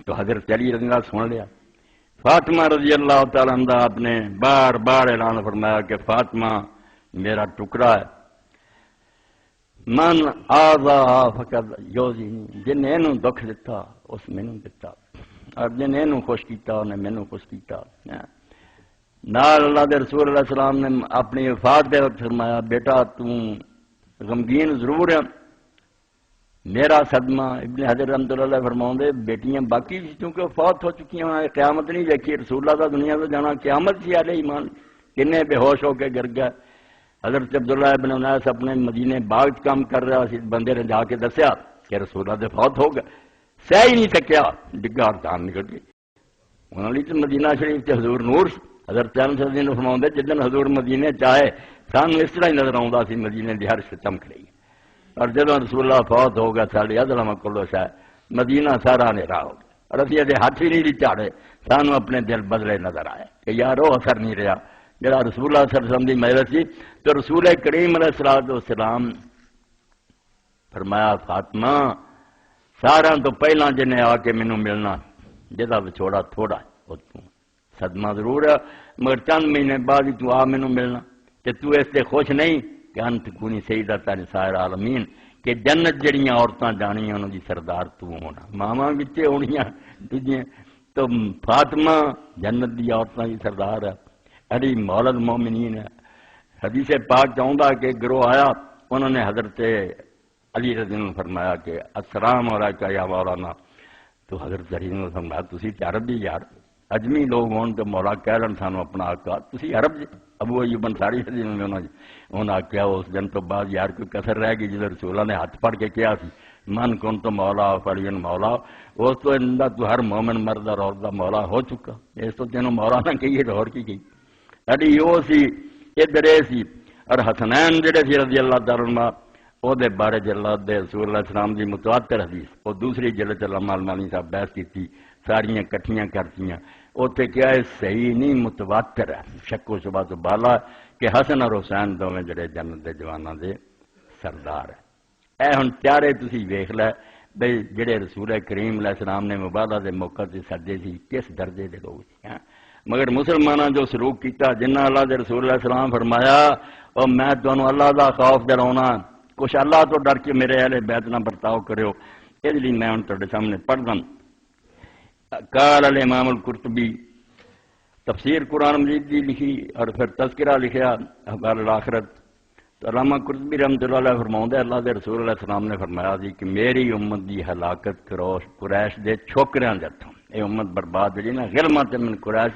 تو حضرت علی رضی اللہ سن لیا۔ فاطمہ رضی اللہ تعالیٰ عنہ آپ نے بار بار اعلان فرمایا کہ فاطمہ میرا ٹکڑا ہے، من آذا فقد یوزینی، جن اینوں دکھ دیتا اس مینوں دتا، اور جن اینوں خوش کیتا انہیں مینوں خوش کیتا۔ نال اللہ دے رسول علیہ السلام نے اپنی وفات دے وقت فرمایا بیٹا تو غمگین ضرور ہے، میرا صدمہ۔ ابن حجر رحمۃ اللہ علیہ فرماؤں دے بیٹیاں باقی چونکہ فوت ہو چکی ہیں، قیامت نہیں دیکھی، رسول اللہ دا دنیا تو جانا قیامت سی علیہ ایمان، کنے بے ہوش ہو کے گر گیا۔ حضرت عبداللہ ابن انیس اپنے مدینے باغ کام کر رہا سی، بندے نے جا کے دسیا کہ رسول اللہ دے فوت ہو گئے، سہ ہی نہیں سکیا، ڈگا اور جان نکل گئی۔ انہوں نے تو مدینہ شریف سے حضور نور حضرت عالم صلی اللہ علیہ وسلم فرماؤں دے جدن حضور مدینے چاہے سانو اس طرح ہی نظر آؤں سی مدینے دی ہر شے چمک رہی ہے، اور جب رسول اللہ فوت ہو گیا ساڑی ادلم کلو شاہ مدینہ سارا نیرا ہو گیا، اور اسی اجے ہاتھ ہی نہیں چاڑے، سانو اپنے دل بدلے نظر آئے کہ یار وہ اثر نہیں رہا جڑا رسول اللہ صلی اللہ علیہ وسلم دی مجلس سی۔ تو رسول کریم علیہ الصلوۃ والسلام فرمایا فاطمہ سارا تو پہلا جنہیں آ کے مینوں ملنا جہاں وچھوڑا تھوڑا ہے، صدمہ ضرور ہے مگر چند مہینے بعد ہی تو آ مینوں ملنا، کہ تو اس سے خوش نہیں کہ انت کونی سیدۃ نساء العالمین، کہ جنت جڑیاں عورتاں جانیاں انہوں دی سردار تو ہونا، ماواں وچے ہونیاں دجیاں، تو فاطمہ جنت دی عورتاں دی سردار ہے، علی مولا المومنین ہے۔ حدیث پاک چاہتا کہ گروہ آیا، انہوں نے حضرت علی رضی اللہ عنہ فرمایا کہ السلام علیکہ یا مولانا، تو حضرت علی نے فرمایا تسی تے عربی یار، اجمی لوگ ہون تو مولا کہہ لن سانو اپنا آقا، تسی عرب جی۔ ابو ایوب انصاری رضی اللہ عنہ انہوں نے آخیا اس دن تو بعد یار کوئی کسر رہ گئی جدھر رسول اللہ نے ہاتھ پڑھ کے کیا سی من کن تو مولا فلین مولا، اس تو اندہ تو ہر مومن مرد اور عورت مولا ہو چکا، اس تو تینوں مولا نہ کہیے تو اور کی گئی۔ اڈی وہ سی ادھر سی، اور حسنین جڑے سی رضی اللہ تعالیٰ عنہ وہ دے بارے جلد دے رسول اللہ علیہ السلام دی متواتر حدیث وہ دوسری جلد علامہ المانی صاحب بحث کی تھی، ساریاں کٹھیاں کرتیاں، اوتے کیا ہے صحیح نہیں متواتر ہے، شک و شبہ تو بالا کہ حسن اور حسین دوویں جڑے جنت دے جواناں دے سردار ہے۔ اے ہن پیارے تسی ویکھ لے بھئی جڑے رسول کریم علیہ السلام نے مبادلہ دے موقع تے سدے سی کس درجے دے لوگ سی، مگر مسلماناں جو سلوک کیتا جنہ اللہ دے رسول علیہ السلام فرمایا اور میں تانوں اللہ دا خوف ڈراونا، کچھ اللہ تو ڈر کے میرے اہل بیت نہ برتاؤ کرو، اس لیے میں ہن تہاڈے سامنے پڑھ دوں۔ قال الامام القرطبی تفسیر قرآن مجید دی لکھی اور پھر تذکرہ لکھیا احوال الآخرت، تو علامہ قرطبی رحمۃ اللہ علیہ فرماؤں اللہ دے رسول علیہ السلام نے فرمایا دی کہ میری امت دی ہلاکت قریش دے چھوکریاں دے ہتھوں، اے امت برباد جی نا غلمت من قریش،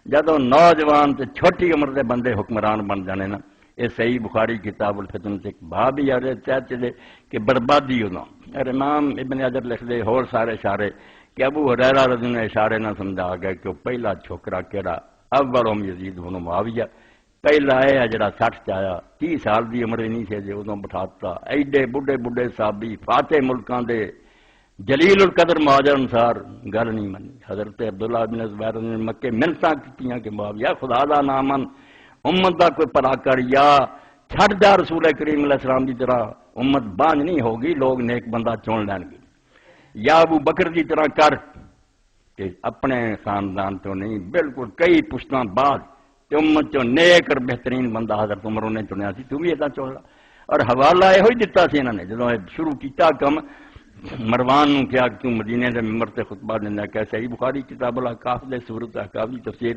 جدوں نوجوان تے چھوٹی عمر دے بندے حکمران بن جانے نا، یہ صحیح بخاری کتاب الفتن سے ایک باب ہی آ رہے چاہتے دے کہ بربادی ہونا، اور امام ابن حجر لکھ دے اور سارے اشارے کہ ابو ہریرہ رضی اللہ عنہ اشارے نہ سمجھا گئے کہ وہ پہلا چھوکرا کیڑا اولہم یزید بن معاویہ، پہلا ہے جڑا 60 چ آیا، 30 سال دی عمر ہی نہیں سی جے ادوں بٹھاتا، ایڈے بڈھے بڈھے صحابی فاتح ملکاں دے جلیل القدر مہاجر انصار گل نہیں منی۔ حضرت عبداللہ بن زبیر نے مکے منتاں کیتیاں کہ معاویہ خدا دا نامن امت دا کوئی بھلا کر، یا چھڈ جا رسول کریم علیہ السلام دی طرح امت بانج نہیں ہوگی، لوگ نیک بندہ چن لین گے، یا ابو بکر دی طرح کر کہ اپنے خاندان تو نہیں بالکل کئی پشتاں بعد امت چو نیک اور بہترین بندہ حضرت عمر نے چنیا سی، تو بھی ایسا چن لا۔ اور حوالہ یہ دتا سی انہوں نے جدوں شروع کیتا کم، مروان نو کیا کیوں مدینے دے ممبر تے خطبہ دینا کہ صحیح بخاری کتاب الاحقاف دے سورۃ احقاف دی تفسیر،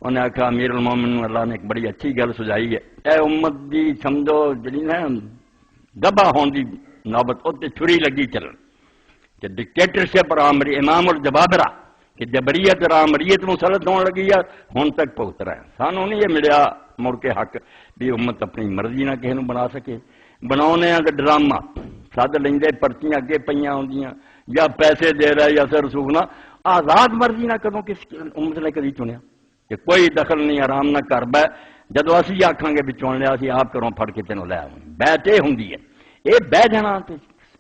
انہیں آخیا امیر المومنین اللہ نے ایک بڑی اچھی گل سجائی ہے، اے امت دی سمجھو جڑی نا گبا ہون دی نوبت اوتے چھری لگی چلن کہ ڈکٹیٹرشپ اور امام الجبابرہ کہ جبریت اور آمریت مسلط ہونے لگی ہے، ہن تک پہنچ رہا ہے۔ سانو نہیں یہ ملیا مڑ کے حق بھی امت اپنی مرضی نہ کسی بنا سکے، بناؤنے ہیں ڈرامہ سد لیندے پرچیاں اگے پیاں ہوندیاں یا پیسے دے رہے یا سر سوکھنا، آزاد مرضی نہ کدوں کس امت نے کدی چنیا کہ کوئی دخل نہیں، آرام نہ کر بہ، جدو اسی آکھاں گے بھی چن لیا اسی آپ گھروں پھڑ کے تینوں لے آؤں، بیعت یہ ہوندی ہے، یہ بہ جانا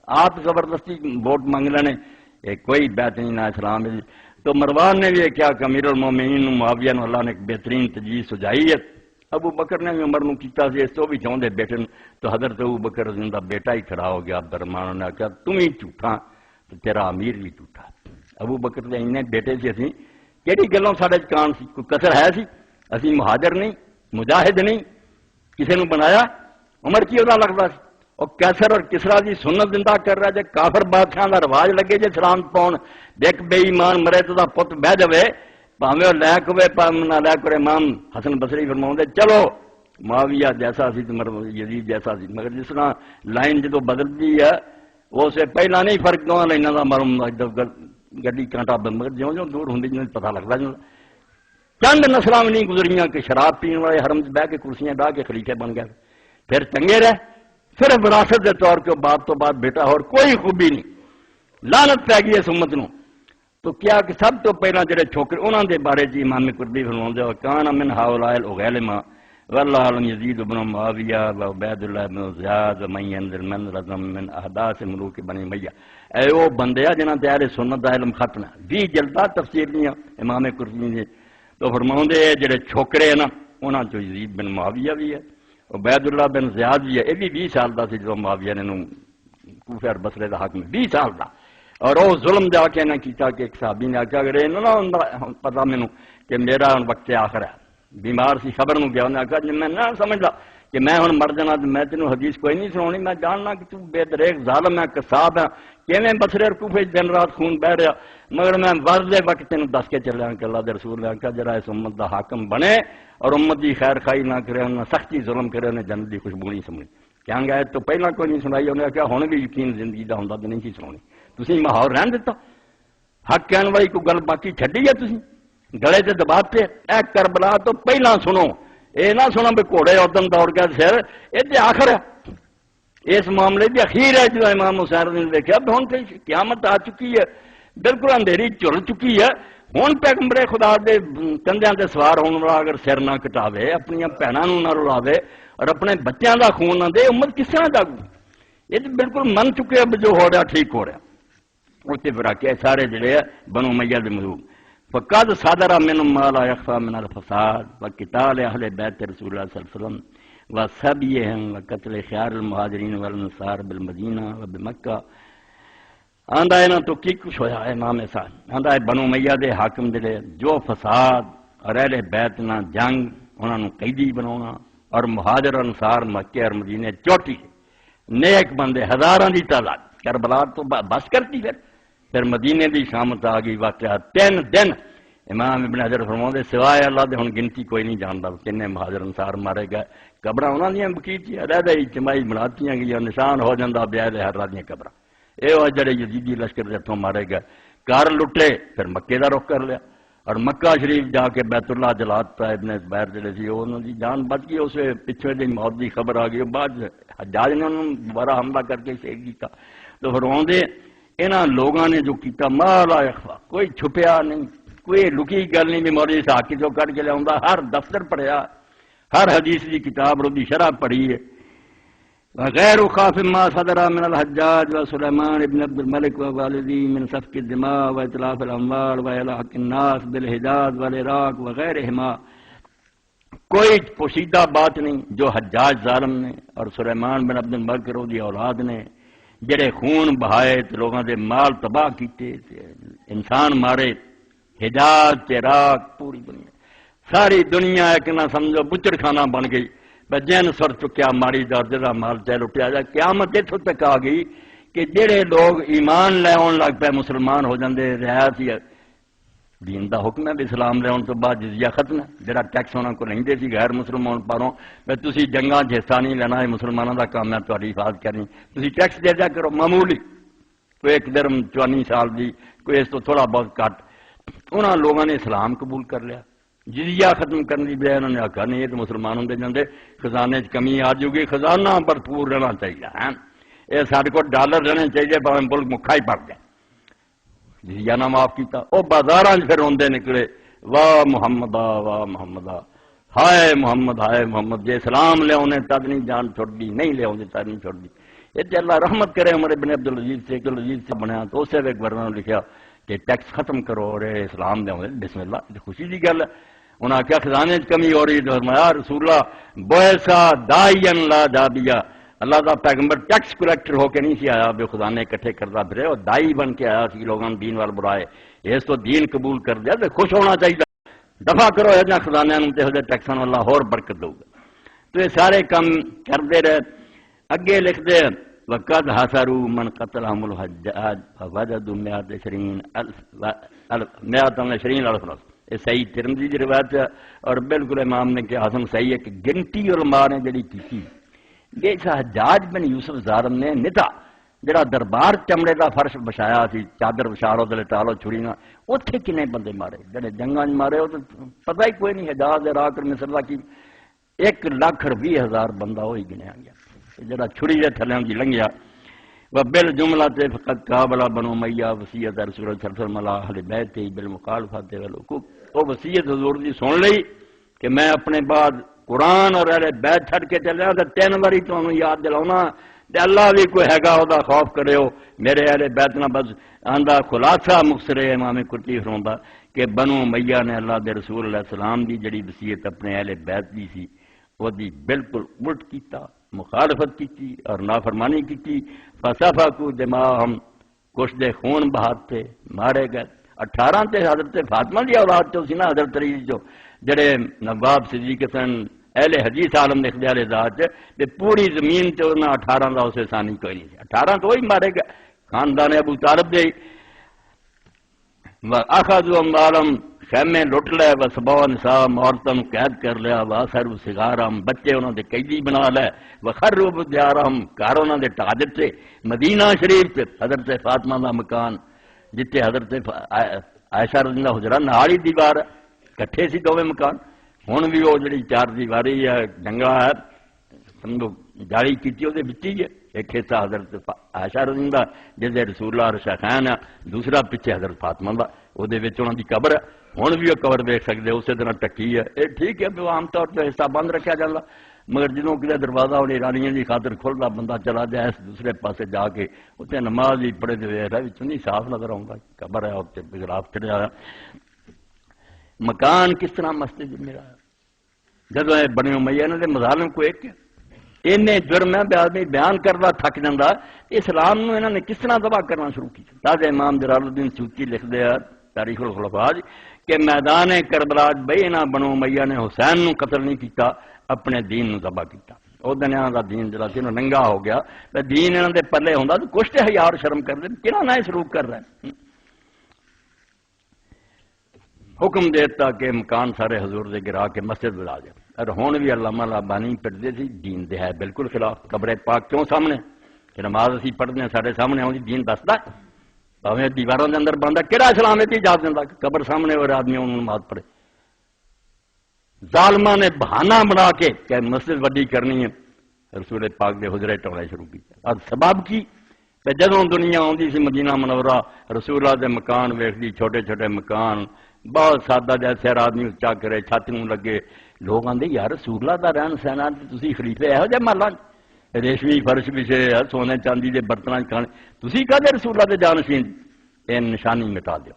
آپ زبردستی ووٹ منگ لینے، یہ کوئی بیعت نہیں نہ اسلام ہے۔ تو مروان نے بھی یہ کیا کہ امیر المومنین معاویہ نے اللہ نے ایک بہترین تجویز سجائی ہے، ابو بکر نے بھی عمر نو کیتا سی، اس تو بھی چاہتے بیٹے تو حضرت ابو بکر رضی اللہ بیٹا ہی کھڑا ہو گیا عبد الرحمان نے کہا تم ہی جھوٹا تو تیرا امیر بھی جھوٹا، ابو بکر دے اننے بیٹے سی اسی کیڑی گلوں ساڈے کان سی کوئی کسر ہے سی اسی مہاجر نہیں مجاہد نہیں کسی نے بنایا عمر کی وجہ لگتا سی اور کیسر اور کسرا دی سنت زندہ کر رہا جے کافر بادشاہ دا رواج لگے جے سلام پاؤن دیکھ بے ایمان مرے تو دا پت بہ جاوے پاویں لیک ہوئے پاویں نہ لیک ہوئے امام حسن بصری فرماؤں دے چلو معاویہ جیسا سی یزید جیسا سی مگر جس طرح لائن جدو بدلتی ہے وہ سے پہلا نہیں فرق دو لینا دا مرم گڈی کانٹا بند مگر جوں جوں دور ہوندی جوں پتہ لگدا جوں چند نسلاں نہیں گزریاں کہ شراب پین والے حرم چ بہ کے کرسیاں ڈا کے خلیفے بن گئے پھر چنگے رہے صرف وراثت کے طور کے باپ تو بعد بیٹا اور کوئی خوبی نہیں لعنت پی گئی اس امت نو تو کیا کہ سب تو پہلا جڑے چھوکرے انہاں دے بارے جی امام قرطبی فرماندے او کان من هؤلاء الغلما والله لم يزيد بن معاویہ وعبید اللہ بن زیاد ومن ينزل من رزم من احداث ملوک بنی امیہ اے وہ بندے جنہاں تے اہل سنت دا علم ختم ہے 20 جلدات تفسیر دیاں امام قرطبی نے تو فرماندے جڑے چھوکرے نا انہاں چوں یزید بن معاویہ بھی ہے عبید اللہ بن زیاد بھی ہے یہ بھی 20 سال دا سی جو معاویہ نے کوفہ اور بصرے دا حاکم 20 سال دا اور وہ ظلم جا کے نہ کیتا کہ ایک صحابی نے آخیا اگر نہ پتا مینوں کہ میرا ہن وقت آخر ہے بیمار سی خبر نو گیا انہیں آخیا جی میں نہ سمجھدا کہ میں ہن مر جانا میں تینوں حدیث کوئی نہیں سنانی میں جاننا کہ تو بے دریغ ظالم ہے قصاب ہے کیویں بصرے اور کوفے دن رات خون بہ رہا مگر میں وردے وقت تینوں دس کے چلیا کہ اللہ دے رسول نے آخیا جرا اس امت دا حاکم بنے اور امت دی خیر خائی نہ کرے انہیں سختی ظلم کرے انہیں جنت دی خوشبو نہیں سمجھی کیا گیا تو پہلا کوئی نہیں سنائی انہیں آخیا ہن بھی یقین زندگی دا ہوندا تے نہیں سی سنانی تسی ماحول رہن دیتا حق کہنے والی کوئی گل باقی چھڈی ہے تسی گلے تے دباتے اے کربلا تو پہلا سنو اے نہ سنو بھی گھوڑے ادم دوڑ گیا سر یہ تے آخر ہے اس معاملے دی اخیر ہے جو امام حسین نے دیکھا ہن تے قیامت آ چکی ہے بالکل اندھیری چل چکی ہے ہن پیغمبر خدا دے کندھیاں تے سوار ہون والا اگر سر نہ کٹاوے اپنی بھیناں نوں نہ رلاوے اور اپنے بچیاں دا خون نہ دے امت کس طرح جاگو یہ تو بالکل من چکے اب جو ہو رہا ٹھیک ہو رہا اتنے پھر آ سارے جڑے بنو امیہ دے مذہب فقد صدر من ما لا يخفى من الفساد وقتال اهل بیت رسول اللہ صلی اللہ علیہ وسلم وسبيهم وقتل خيار المهاجرين والانصار بالمدینہ وبمکہ آندا ہے نا تو کی کچھ ہویا ہے امام صاحب آندا ہے بنو امیہ دے حاکم جڑے جو فساد اور اہل بیت نہ جنگ انہاں نوں قیدی بناونا اور مہاجر انصار مکے اور مدینے چوٹی نیک بندے ہزاراں دی تعداد کربلا تو بس کرتی پھر مدینے دی شامت آ گئی واقعہ 3 دن امام ابن حجر فرماؤندے سوائے اللہ دے ہن گنتی کوئی نہیں جاندا کنے مہاجر انصار مارے گئے قبراں انہاں دیاں بقیتی علیحدہ اجتماعی بناتیاں گئیاں نشان ہو جاندا بیع ہر دیاں قبراں اے وہ جڑے یزیدی لشکر دے ہتھوں مارے گئے گھر لٹے پھر مکے دا رخ کر لیا اور مکہ شریف جا کے بیت اللہ جلاتا ابن زبیر جڑے سی انہاں دی جان بچ گئی اسے پیچھے دی موت دی خبر آ گئی بعد حجاج نے انہوں دوبارہ حملہ کر کے شہید کیتا تو فرماندے انہاں لوگاں نے جو کیتا ما لا یخفا کوئی چھپیا نہیں کوئی لکی گل نہیں بھی مولوی صاحب کی جو کر کے لیا ہر دفتر پڑھیا ہر حدیث کی کتاب رو دی شرح پڑھی ہے غیر خاف ما صدر من الحجاج و سلیمان ابن عبد الملک و والدی من سفک الدماء و اطلاف الاموال و الاحق الناس بالحجاز والعراق وغیرہما کوئی پوشیدہ بات نہیں جو حجاج ظالم نے اور سلیمان بن عبد الملک رو دی اولاد نے جڑے خون بہائے لوگوں دے مال تباہ کیتے انسان مارے حجاز عراق پوری دنیا ساری دنیا ایک نہ سمجھو بچڑ خانہ بن گئی جن سر چکیا ماری جا مال چہ لٹیا جا قیامت اتوں تک آ گئی کہ جڑے لوگ ایمان لے آن لگ پے مسلمان ہو جاندے رعایت ہی دین دا حکم ہے بھی اسلام لے آن تو بعد جزیہ ختم ہے جڑا ٹیکس انہاں کو لیندے سی غیر مسلمان پاروں میں تسی جنگاں حصہ نہیں لینا ہے مسلمانوں دا کام ہے تہاڈی حفاظت کرنی تسی ٹیکس دے دیا کرو معمولی کوئی ایک درم 54 سال دی کوئی اس تو تھوڑا بہت کٹ انہاں لوگوں نے اسلام قبول کر لیا جزیہ ختم کرنے کی بجائے انہوں نے آخا نہیں یہ تو مسلمانوں دے جاندے خزانے کمی آ جائے گی خزانہ بھرپور رہنا چاہیے ہے یہ سارے کو ڈالر رہنے چاہیے پر ملک مکھا ہی پڑ جائے جزیہ نہ معاف کیتا وہ بازار پھر روندے نکلے واہ محمد واہ محمد ہائے محمد جی اسلام لیا تد نہیں جان چھوڑ دی نہیں لیا تد نہیں چھوڑ دی یہ اللہ رحمت کرے عمر ابن عبد العزیز سے بنیا تو اسے ایک گورنر نے لکھا کہ ٹیکس ختم کرو اور اسلام دے بسم اللہ خوشی کی گل ہے انہوں نے آخیا خزانے کمی ہو رہی تو فرمایا رسول اللہ بویسا دائین لا جابیا اللہ کا پیغمبر ٹیکس کلیکٹر ہو کے نہیں سی آیا بھی خزانے اکٹھے کرتا پھرے، اور دائی بن کے آیا سی لوگوں نے دین وال برائے، اس تو دین قبول کر دیا تو خوش ہونا چاہیے، دفاع کرو یہ خزانے تے ٹیکساں اللہ اور برکت دو گا۔ تو یہ سارے کام کرتے رہے۔ اگے لکھ دے وقد حاصروا من قتلهم الحجاج فوجدوا 120 الف نفس، یہ صحیح ترمذی کی روایت ہے، اور بالکل امام نے کہ حسن صحیح ہے کہ گنتی علماء نے جڑی کی یہ حجاج بن یوسف ظالم نے نتا جڑا دربار چمڑے دا فرش بچایا سی، چادر بچارو دلے ٹالو چھری نہ، اوتھے کنے بندے مارے جڑے جنگاں مارے، وہ تو پتہ ہی کوئی نہیں، حجاز عراق اور مصر دا کی 1,20,000 بندہ وہی گنیا گیا جڑا چھری دے تھلے دی لنگیا۔ وبل جملہ تے فقط قابل بنو امیہ وصیت رسول اللہ صلی اللہ علیہ وسلم علی اہل بیت بالمخالفت والعقوق، وہ وصیت حضور دی سن لئی کہ میں اپنے بعد قرآن اور اہل بیت چھڑ کے چلیا تو 3 باری تمہیں یاد دلاؤنا تے اللہ بھی کوئی ہے گا دا خوف کریو میرے اہل بیت نہ، بس آندا خلاصہ مختصر امام قرطبی فرماتا کہ بنو امیہ نے اللہ دے رسول علیہ السلام دی جڑی وصیت اپنے اہل بیت دی سی وہ دی بالکل الٹ کیتا، مخالفت کی اور نافرمانی کی، فسفکوا دماءہم، کچھ دے خون بہاتے مارے گئے۔ 18 تے حضرت فاطمہ دی اولاد تو سی نا حضرت علی جو جڑے نواب صدیق حسن اہل حدیث عالم نے اختیار ذات تے پوری زمین تے انہاں 18 دا اسے ثانی کوئی نہیں سی، 18 تو وہی مارے گئے خاندان ابو طالب دے۔ واخذوا اموالہم، خیمے لٹ لے، وسبا نساء، عورتوں قید کر لیا، واسروا صغارہم، بچے انہوں دے قیدی بنا لے، وخربوا دیارہم، گھر انہوں دے ٹا دتے۔ مدینہ شریف تے حضرت فاطمہ دا مکان جتے حضرت عائشہ رضی اللہ حجرہ نال ہی دیوار کٹھے سی دوویں مکان، ہن بھی وہ جڑی 4 دیواری ہے جنگا ہے سمجھو جالی کیتی وہ بچی ہے، ایک حصہ حضرت عائشہ رضی اللہ جسے رسول اللہ رشاخین ہے، دوسرا پیچھے حضرت فاطمہ دا، وہ انہوں دی قبر ہے، ہن بھی وہ قبر دیکھ سکتے اسی طرح ٹکی ہے۔ یہ ٹھیک ہے بھی عام طور پہ حصہ بند رکھا جاتا، مگر جدوں کدے دروازہ اور ایرانیاں دی خاطر کھلدا بندہ چلا جائے اس دوسرے پاسے جا کے اتنے نماز ہی پڑھے دے ویکھ وچ نہیں صاف نظر آؤں گا، قبر ہے اتنے بغلاف چڑھیا ہے۔ مکان کس طرح مسجد میرا ہے جدو یہ بنے امیہ انہاں دے مظالم کو ایک اینے جرم ہے آدمی بیان کردا تھک جاندا، اسلام نو انہاں نے کس طرح تباہ کرنا شروع کیا۔ تاکہ امام جلال الدین سیوطی لکھ دے تاریخ الخلفاء کہ میدان کربلا بھئی انہاں بنو امیہ نے حسین نو قتل نہیں کیتا، اپنے دین نو ذبح کیتا۔ او دن انہاں دا دین جڑا سی ننگا ہو گیا، تے دین انہاں دے پلے ہوندا تو کچھ تے حیا اور شرم کردے، کہڑا نہ سلوک کر رہا ہے۔ حکم دیتا کہ مکان سارے حضور دے گرا کے مسجد بنا دیا، اور ہون بھی علامہ لابانی پڑھتے تھی دین دے ہے بالکل خلاف۔ قبر پاک کیوں سامنے کہ نماز اسی پڑھتے ہیں سارے سامنے آؤں دین دستا بھاویں دیواروں کے اندر بندہ کہڑا اسلام کی اجازت دینا کہ قبر سامنے اور آدمی انہوں نماز پڑھے۔ ظالمہ نے بہانہ بنا کے کہ مسجد وڈی کرنی ہے رسول پاک دے حجرے ٹوڑے شروع کی، اور سبب کی کہ جدوں دنیا آتی سی مدینہ منورہ رسول اللہ دے مکان ویکھدی، چھوٹے چھوٹے مکان بہت سادہ جیسے آدمی اچا کرے چھت نوں لگے، لوگ آندے یار رسول اللہ دا رہن سہنا تسی خلیفے یہو جے محلہ ریشمی فرش بچھے سونے چاندی دے برتناں کھانے، تسی کہدے رسول اللہ دے جانشین، یہ نشانی مٹا دیو۔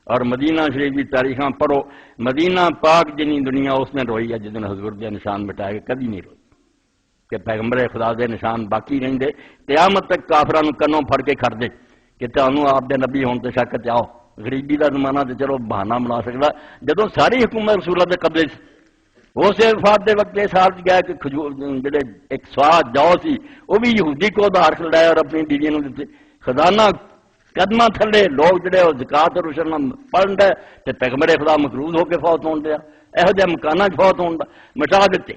اور مدینہ شریف کی تاریخاں پڑھو، مدینہ پاک جنی دنیا اس نے روئی ہے جدن حضور دے نشان مٹائے گا، کبھی نہیں روئی کہ پیغمبر خدا دے نشان باقی رہیں دے، قیامت تک کافرانو کنوں پھڑ کے کھڑ دے کہ تانوں آپ دے نبی ہون تے شک تے آؤ۔ غریبی دا زمانہ تے چلو بہانہ بنا سکدا، جدوں ساری حکومت رسول اللہ دے قبضے سی، اسے وفات دے وقت یہ سال گیا کہ جڑے ایک سواد جو سی وہ بھی یہودی کو ادھار کھلایا اور اپنی بیوی نوں دتے، خزانہ قدمہ تھلے لوگ جڑے وہ زکات اور عشر پڑھن دے تے پیغمبر خدا مقروض ہو کے فوت ہون دیا، یہو جہے مکاناں فوت ہون دا مٹا دیتے۔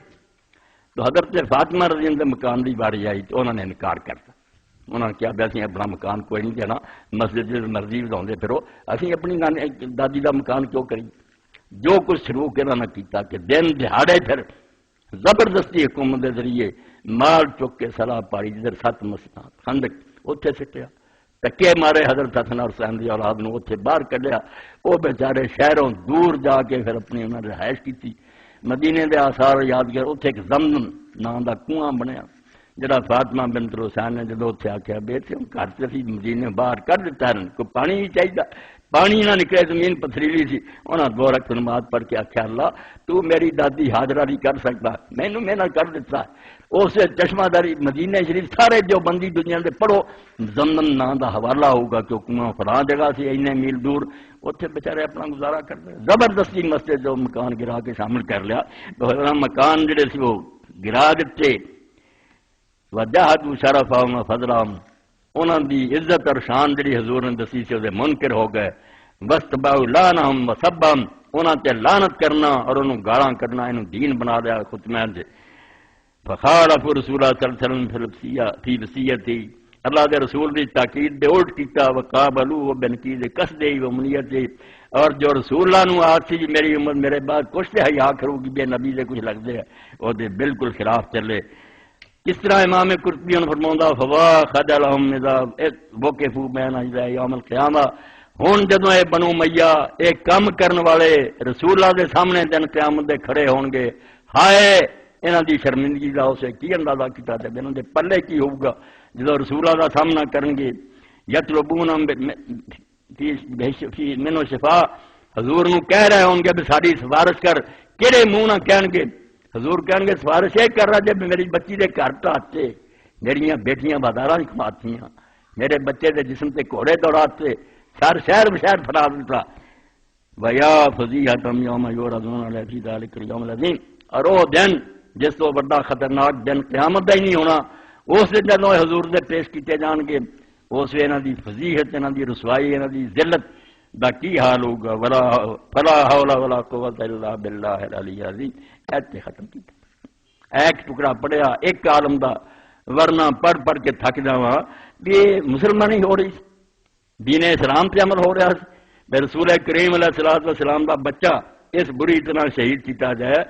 تو حضرت فاطمہ رضی اللہ عنہ مکان دی باری آئی تو انہوں نے انکار کرتا، انہوں نے کیا اسی اپنا مکان کوئی نہیں دینا، مسجد جس مرضی وداؤندے پھرو، اسی اپنی دادی دا مکان کیوں کری۔ جو کچھ شروع انہوں نے کیتا کہ دن دہاڑے پھر زبردستی حکومت کے ذریعے مال چک کے سلاح پاری جدھر 7 مسجد خندق اتنے سٹیا، ٹکے مارے حضرت حسن اور حسین کی اولاد نو اتنے باہر کڈیا، وہ بیچارے شہروں دور جا کے پھر اپنی انہوں نے رہائش کی۔ مدینے دے آثار یاد کر اتنے ایک زمزم نام کا کنواں بنیا جڑا فاطمہ بنت حسین نے جدو اتنے آخیا بے اتنے گھر سے مدینے باہر کر دیتا ہے کوئی پانی بھی چاہیے، پانی نہ نکلے، زمین پتھریلی سی، انہاں دو رکعت نماز پڑھ کے آخیا اللہ تو میری دادی حاضرہ نہیں کر سکتا، مینوں میں نہ کر دیتا۔ اس چشمہ داری مدینہ شریف سارے جو بندی دنیا دے پڑھو، زمزم نام دا حوالہ ہوگا کہ کنواں فلاں جگہ سے اینے میل دور، اتنے بیچارے اپنا گزارا کرتے، زبردستی مسجد جو مکان گرا کے شامل کر لیا، تو مکان جڑے سی وہ گرا دیتے، وجہدوا شرفہم وفضلہم، انہاں دی عزت اور شان جڑی حضور نے دسی سی وہ منکر ہو گئے، واستبعوا لعنہم وسبہم، انہاں تے لعنت کرنا اور انہوں گالاں کرنا، انہوں دین بنا دیا خطمین سے۔ فخالفوا رسول اللہ صلی اللہ علیہ وسلم فی وصیتی، اللہ دے رسول دی تاکید دے الٹ کیتا، وقابلوا بنقیض قصدی و منیتی، اور جو رسول اللہ نو آج سی میری امت میرے بعد کچھ تے حیا کرو گی بے نبی دے کچھ لگ دے او دے بالکل خلاف چلے۔ اس طرح امام قرطبی نے فرمایا فوا خجلہم اذا وقفوا بین یدی یوم القیامہ، ہن جدوں اے بنو امیہ اے کام کرن والے رسول اللہ دے سامنے دن قیامت دے کھڑے ہون گے، ہائے انہاں دی شرمندگی دا اسے کی اندازہ کیتا تے انہاں دے پلے کی ہوگا جدوں رسول اللہ دا سامنا کرن گے۔ یطلبون فی منو شفا، حضور نو کہہ رہے ہوں گے بھی ساری سفارش کر، کہڑے منہ نہ کہن گے؟ حضور کہن گے سفارش یہ کر رہا جب میری بچی دے گھر ٹاتے، میریاں بیٹیاں بازاراں کماتیاں، میرے بچے دے جسم تے گھوڑے دوڑاتے، سر شہر بشہر پھڑا دیتا، ویا فضیحۃ یوم یعرضون علیہ فی ذلک الیوم العظیم، اور وہ دن جس تو بڑا خطرناک دن قیامت دا ہی نہیں ہونا، اس دن جدوں حضور دے پیش کیتے جان گے، اس وے انہاں دی فضیحت، انہاں دی رسوائی، انہاں دی ذلت دا کی حال ہوگا۔ ولا فلا حول ولا قوت الا باللہ العلی العظیم۔ ایتے ختم کیتا، ایک ٹکڑا پڑھیا ایک عالم دا، ورنہ پڑھ پڑھ کے تھک جاواں بھی یہ مسلمان ہی ہو رہی، دین اسلام پہ عمل ہو رہا ہے۔ رسول کریم علیہ الصلوۃ والسلام دا بچہ اس بری طرح شہید کیتا جائے،